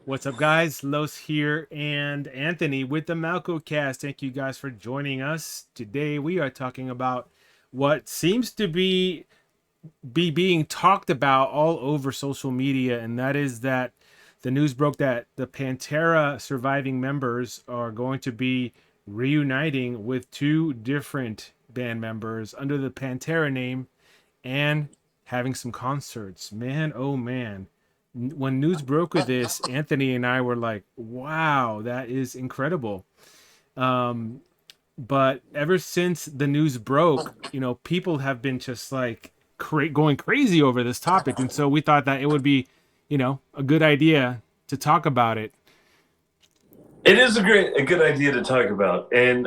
What's up, guys? Los here and Anthony with the MalcoCast. Thank you guys for joining us. Today we are talking about what seems to be being talked about all over social media, and that is that the news broke that the Pantera surviving members are going to be reuniting with two different band members under the Pantera name and having some concerts. Man, oh man. When news broke with this, Anthony and I were like, wow, that is incredible. Um, but ever since the news broke, people have been just like going crazy over this topic. And so we thought that it would be, a good idea to talk about it. It is a good idea to talk about, and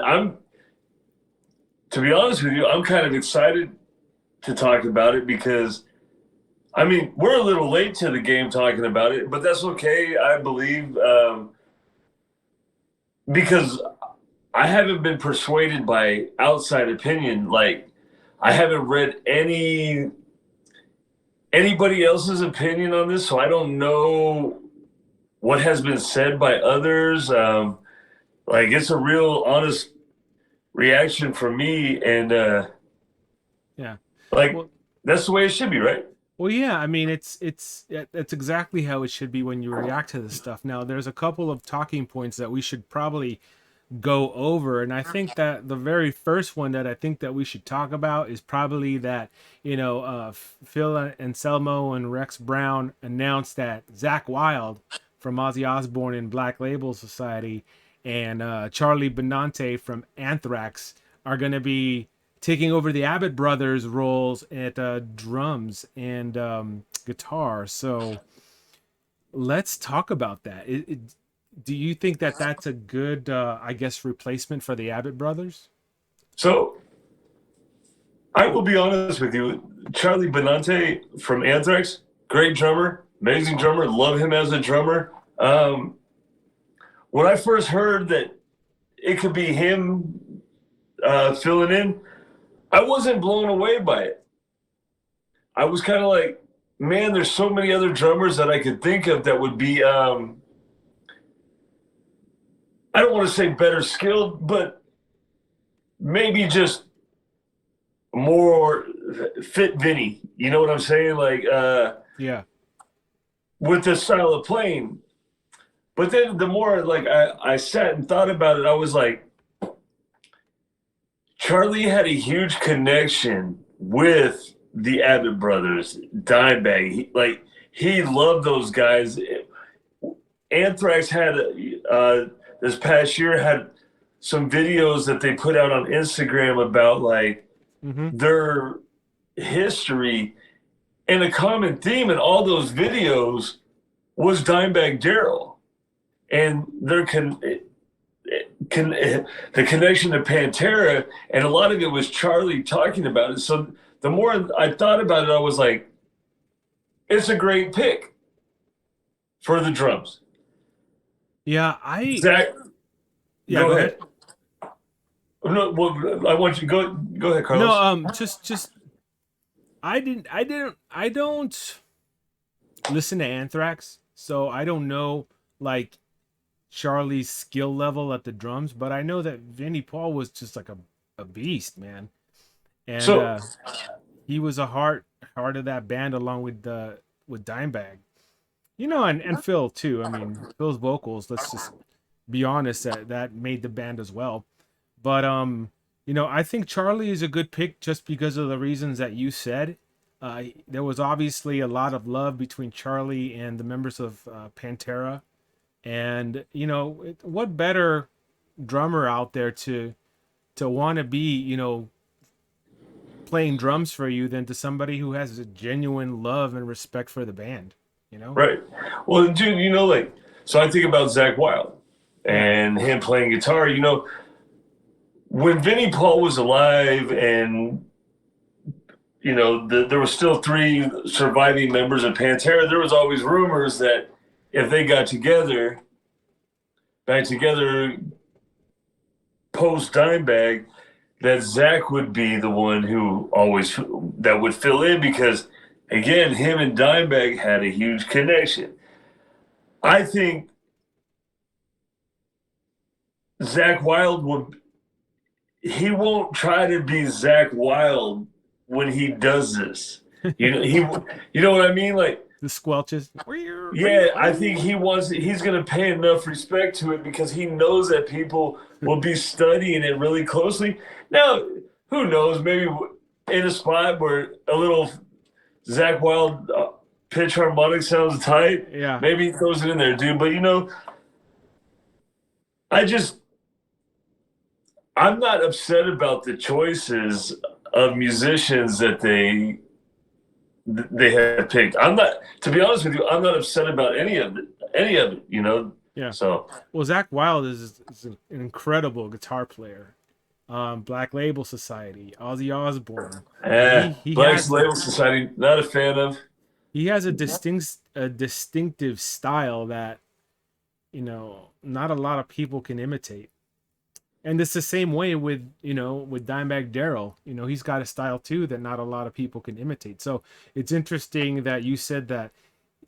to be honest with you, I'm kind of excited to talk about it because, I mean, we're a little late to the game talking about it, but that's okay. I believe because I haven't been persuaded by outside opinion. Like, I haven't read anybody else's opinion on this, so I don't know what has been said by others. Like, it's a real honest reaction from me, and Yeah. like Well, that's the way it should be, right? well, yeah. I mean, it's exactly how it should be when you react to this stuff. Now, there's a couple of talking points that we should probably go over, and I think that the very first one that I think that we should talk about is probably that Phil Anselmo and Rex Brown announced that Zakk Wylde from Ozzy Osbourne and Black Label Society and Charlie Benante from Anthrax are going to be taking over the Abbott brothers roles at drums and guitar. So let's talk about that. Do you think that that's a good, I guess, replacement for the Abbott brothers? So I will be honest with you. Charlie Benante from Anthrax, great drummer, amazing drummer. Love him as a drummer. When I first heard that it could be him filling in, I wasn't blown away by it. I was kind of like, man, there's so many other drummers that I could think of that would be, I don't want to say better skilled, but maybe just more fit Vinny. You know what I'm saying? Like, Yeah. with this style of playing. But then the more like I sat and thought about it, I was like, Charlie had a huge connection with the Abbott brothers, Dimebag. He loved those guys. Anthrax had this past year had some videos that they put out on Instagram about like Mm-hmm. their history, and a common theme in all those videos was Dimebag Daryl and the connection to Pantera, and a lot of it was Charlie talking about it. So the more I thought about it, I was like, it's a great pick for the drums. Yeah. Zach, Yeah. go Go ahead. ahead. No, well, I want you to go ahead, No. Carlos. Just I don't listen to Anthrax, so I don't know like Charlie's skill level at the drums, but I know that Vinnie Paul was just like a beast, man. And So he was a heart of that band along with Dimebag. And Phil too. I mean, Phil's vocals, let's just be honest, that made the band as well. But I think Charlie is a good pick just because of the reasons that you said. There was obviously a lot of love between Charlie and the members of Pantera, and what better drummer out there to want to be playing drums for you than to somebody who has a genuine love and respect for the band. right. Well, dude, like, so I think about Zakk Wylde Yeah. and him playing guitar. When Vinnie Paul was alive, and there were still three surviving members of Pantera, there was always rumors that if they got back together post Dimebag, that Zakk would be the one that would fill in because, again, him and Dimebag had a huge connection. I think Zakk Wylde he won't try to be Zakk Wylde when he does this. You know what I mean? Like, The squelches. yeah, I think he's going to pay enough respect to it because he knows that people will be studying it really closely. Now, who knows? Maybe in a spot where a little Zakk Wylde pitch harmonic sounds tight, Yeah. maybe he throws it in there, dude. But I just I'm not upset about the choices of musicians that they have picked. I'm not, to be honest with you, I'm not upset about any of it. Any of it, Yeah. So Well, Zakk Wylde is an incredible guitar player. Black Label Society, Ozzy Osbourne. He Black has Label Society, not a fan of. he has a distinctive style that not a lot of people can imitate. And it's the same way with with Dimebag Darrell. He's got a style too that not a lot of people can imitate. So it's interesting that you said that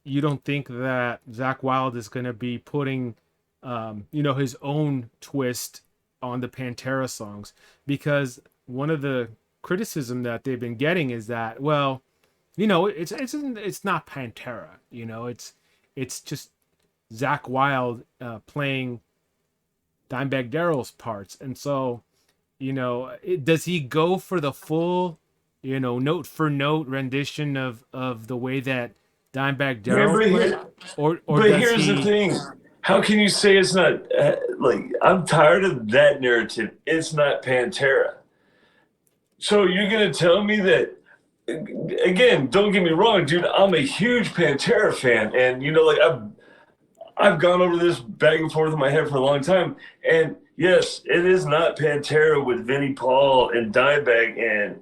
you don't think that Zakk Wylde is going to be putting his own twist on the Pantera songs, because one of the criticism that they've been getting is that, well, it's not Pantera, it's just Zakk Wylde playing Dimebag Darrell's parts. And so, does he go for the full, note for note rendition of the way that Dimebag Darrell played, or but does here's the he? thing: how can you say it's not? Like, I'm tired of that narrative. It's not Pantera. So you're gonna tell me that? Again, don't get me wrong, dude. I'm a huge Pantera fan, and like I've gone over this back and forth in my head for a long time. And yes, it is not Pantera with Vinnie Paul and Dimebag and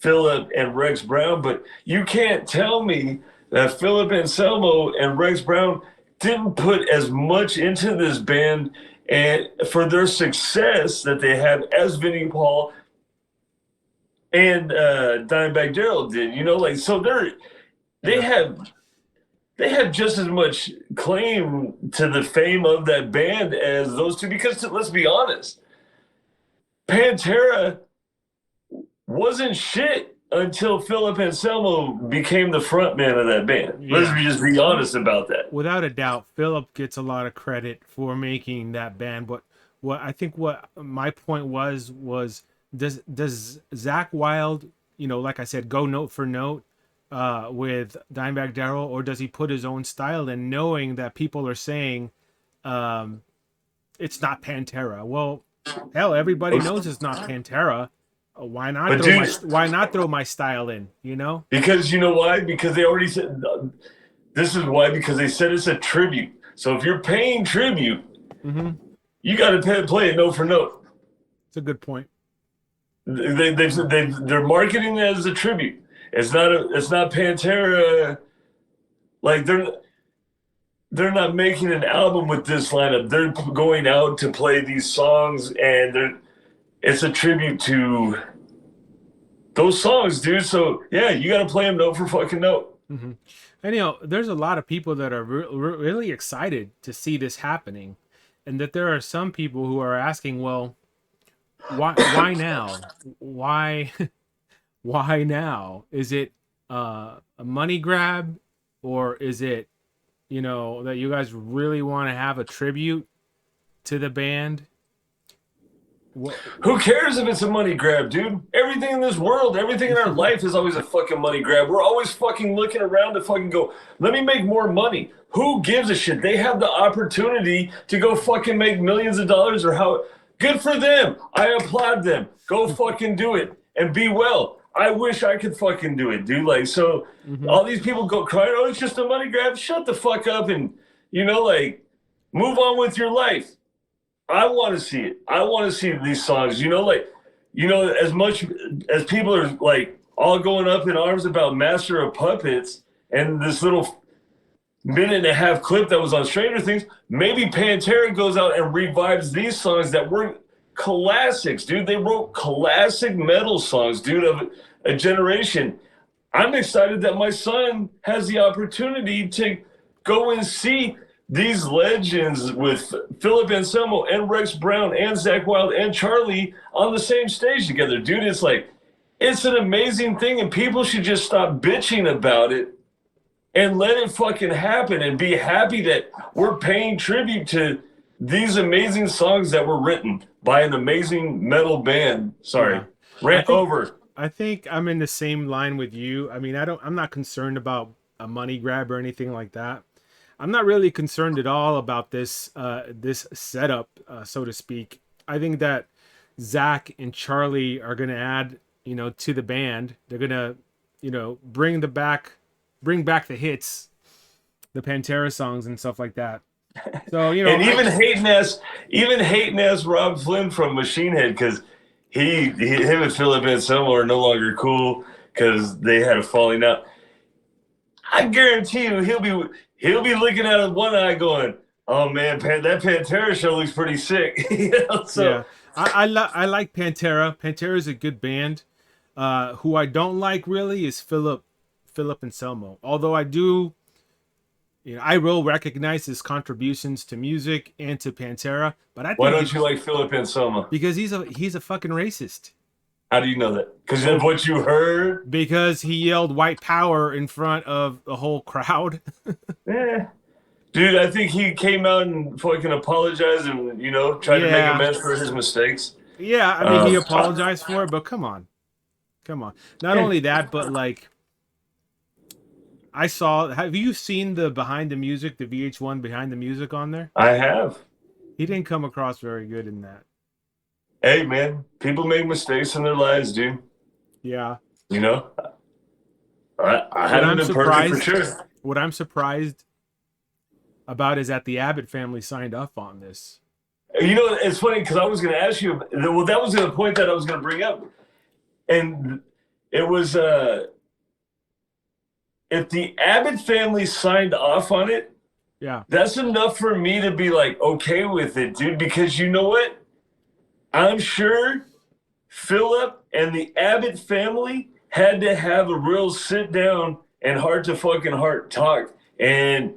Philip and Rex Brown, but you can't tell me that Philip Anselmo and Rex Brown didn't put as much into this band and for their success that they have as Vinnie Paul and Dimebag Darrell did. So they have they have just as much claim to the fame of that band as those two. Because let's be honest, Pantera wasn't shit until Philip Anselmo became the frontman of that band. Yeah. Let's just be honest about that. Without a doubt, Philip gets a lot of credit for making that band. But what my point was does Zakk Wylde, like I said, go note for note with Dimebag Darrell, or does he put his own style in, knowing that people are saying it's not Pantera? Well, hell, everybody knows it's not Pantera. Why not throw my style in? Because you know why? Because they already said this is why. Because they said it's a tribute. So if you're paying tribute, you got to play it note for note. It's a good point. They're marketing it as a tribute. It's not Pantera. Like, they're not making an album with this lineup. They're going out to play these songs, and it's a tribute to those songs, dude. So yeah, you got to play them note for fucking note. Mm-hmm. And there's a lot of people that are really excited to see this happening, and that there are some people who are asking, well, why now? Why now? Is it a money grab, or is it that you guys really want to have a tribute to the band? Who cares if it's a money grab, dude? Everything in this world, everything in our life is always a fucking money grab. We're always fucking looking around to fucking go, let me make more money. Who gives a shit? They have the opportunity to go fucking make millions of dollars, or how. Good for them. I applaud them. Go fucking do it and be well. I wish I could fucking do it, dude. Like, so all these people go crying, oh, it's just a money grab. Shut the fuck up and, move on with your life. I want to see it. I want to see these songs. As much as people are like all going up in arms about Master of Puppets and this little minute and a half clip that was on Stranger Things, maybe Pantera goes out and revives these songs that were classics, dude. They wrote classic metal songs, dude, of a generation. I'm excited that my son has the opportunity to go and see these legends with Philip Anselmo and Rex Brown and Zakk Wylde and Charlie on the same stage together, dude. It's like it's an amazing thing, and people should just stop bitching about it and let it fucking happen and be happy that we're paying tribute to these amazing songs that were written by an amazing metal band. Sorry, Yeah. I rant think over. I think I'm in the same line with you. I mean, I'm not concerned about a money grab or anything like that. I'm not really concerned at all about this setup, so to speak. I think that Zach and Charlie are gonna add, to the band. They're gonna, bring back the hits, the Pantera songs and stuff like that. So, And even hating ass Rob Flynn from Machine Head, because him and Philip Anselmo are no longer cool because they had a falling out. I guarantee you he'll be looking out of one eye going, "Oh man, that Pantera show looks pretty sick." yeah, So I like Pantera. Pantera is a good band. Who I don't like really is Philip Anselmo. Although I do, I will recognize his contributions to music and to Pantera, but I why think don't you like Philip Anselmo? because he's a fucking racist. How do you know that? Because of Oh, what you heard? because he yelled "white power" in front of the whole crowd. Eh. Dude, I think he came out and fucking apologized and tried to make Yeah, amends for his mistakes. yeah. I mean, he Uh, apologized for it, but come on, come on. Not eh, only that, but like I saw. Have you seen the behind the music, the VH1 behind the music on there? I have. He didn't come across very good in that. Hey, man, people make mistakes in their lives, dude. Yeah. You know, I What haven't I'm been perfect for surprised, sure. what I'm surprised about is that the Abbott family signed up on this. It's funny because I was going to ask you. Well, that was the point that I was going to bring up, and it was if the Abbott family signed off on it, Yeah. that's enough for me to be like okay with it, dude. Because you know what? I'm sure Philip and the Abbott family had to have a real sit down and heart to fucking heart talk and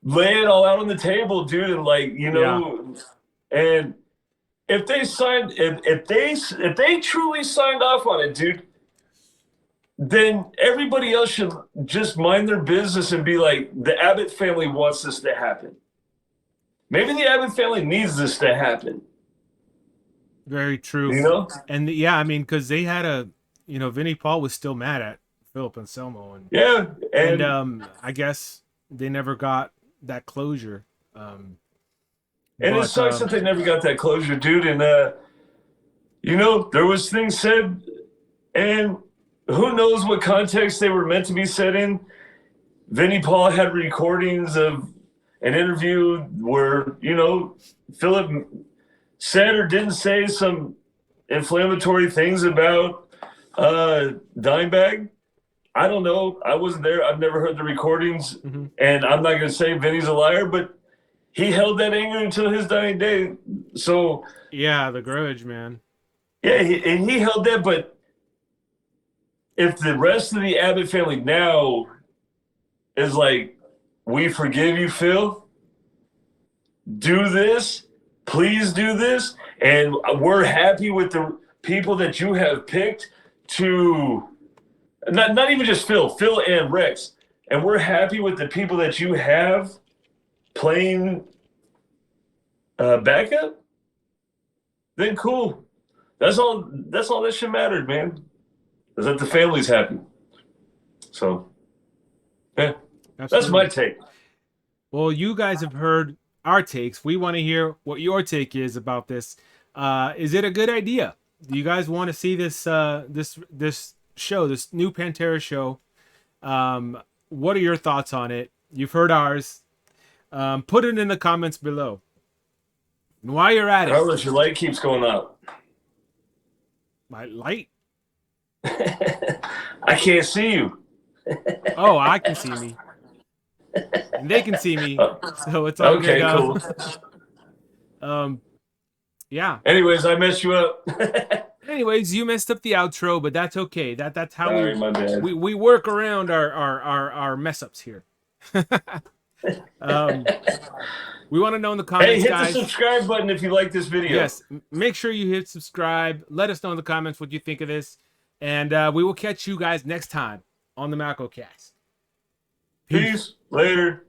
lay it all out on the table, dude. And Yeah. and if they truly signed off on it, dude, then everybody else should just mind their business and be like, the Abbott family wants this to happen. Maybe the Abbott family needs this to happen. Very true. You know? And yeah, I mean, because they had Vinnie Paul was still mad at Philip Anselmo, Yeah. and And I guess they never got that closure. and it But sucks that they never got that closure, dude. And there was things said, and who knows what context they were meant to be said in. Vinnie Paul had recordings of an interview where Philip said or didn't say some inflammatory things about Dimebag. I don't know. I wasn't there. I've never heard the recordings, mhm. and I'm not going to say Vinny's a liar, but he held that anger until his dying day. So Yeah, the grudge, man. yeah, he held that. But if the rest of the Abbott family now is like, "We forgive you, Phil. Do this, please do this," and we're happy with the people that you have picked to not even just Phil and Rex, and we're happy with the people that you have playing backup, then cool. That's all. That's all that shit mattered, man. Is that the family's happy. So, yeah, that's my Absolutely. take. Well, you guys have heard our takes. We want to hear what your take is about this. Is it a good idea? Do you guys want to see this show, this new Pantera show? What are your thoughts on it? You've heard ours. Put it in the comments below. And while you're at it, Carlos, your light keeps going up. my light. I can't see you. Oh, I can see me, and they can see me, Oh, so it's all good. okay, cool. Yeah. Anyways, I messed you up. Anyways, you messed up the outro, but that's okay. That's how Sorry, my bad. we work around our mess ups here. We want to know in the Hey, comments, hit the guys. subscribe button if you like this video. Yes, make sure you hit subscribe. Let us know in the comments what you think of this. And we will catch you guys next time on the MalcoCast. Peace. Later.